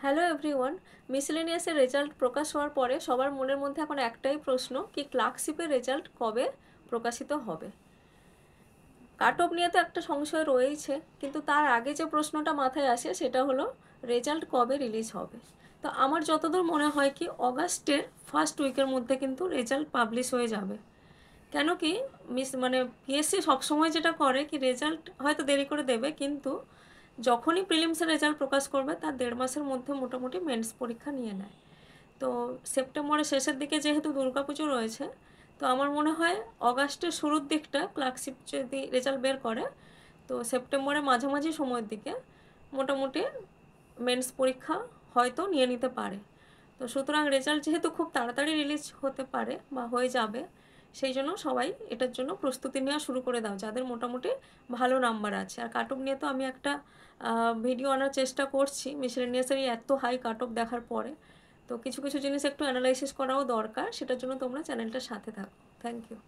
Hello everyone. মিসেলেনিয়াসের result প্রকাশ হওয়ার পরে সবার মনের মধ্যে এখন একটাই প্রশ্ন, কি ক্লার্কশিপের রেজাল্ট কবে প্রকাশিত হবে। কাট অফ নিয়ে তো একটা সংশয় রয়েছে, কিন্তু তার আগে যে প্রশ্নটা মাথায় আসে সেটা হলো রেজাল্ট কবে রিলিজ হবে। তো আমার যতদূর মনে হয় কি অগাস্টের ফার্স্ট উইকের মধ্যে কিন্তু রেজাল্ট পাবলিশ হয়ে যাবে। কেন কি পিএসসি সবসময় যেটা করে কি রেজাল্ট হয়তো দেরি করে দেবে, কিন্তু যখনই প্রিলিমসের রেজাল্ট প্রকাশ করবে তার 1.5 মাসের মধ্যে মোটামুটি মেন্স পরীক্ষা নিয়ে নেয়। তো সেপ্টেম্বরের শেষের দিকে যেহেতু দুর্গাপুজো রয়েছে, তো আমার মনে হয় অগাস্টের শুরুর দিকটা ক্লার্কশিপ যদি রেজাল্ট বের করে, তো সেপ্টেম্বরের মাঝামাঝি সময়ের দিকে মোটামুটি মেন্স পরীক্ষা হয়তো নিয়ে নিতে পারে। তো সুতরাং রেজাল্ট যেহেতু খুব তাড়াতাড়ি রিলিজ হতে পারে বা হয়ে যাবে, সেই জন্য সবাই এটার জন্য প্রস্তুতি নেওয়া শুরু করে দাও যাদের মোটামুটি ভালো নাম্বার আছে। আর কাট অফ নিয়ে তো আমি একটা ভিডিও আনার চেষ্টা করছি মিসেলেনিয়াসের এই এত হাই কাট অফ দেখার পরে। তো কিছু কিছু জিনিস একটু অ্যানালাইসিস করাও দরকার, সেটার জন্য তোমরা চ্যানেলটার সাথে থাকো। Thank you.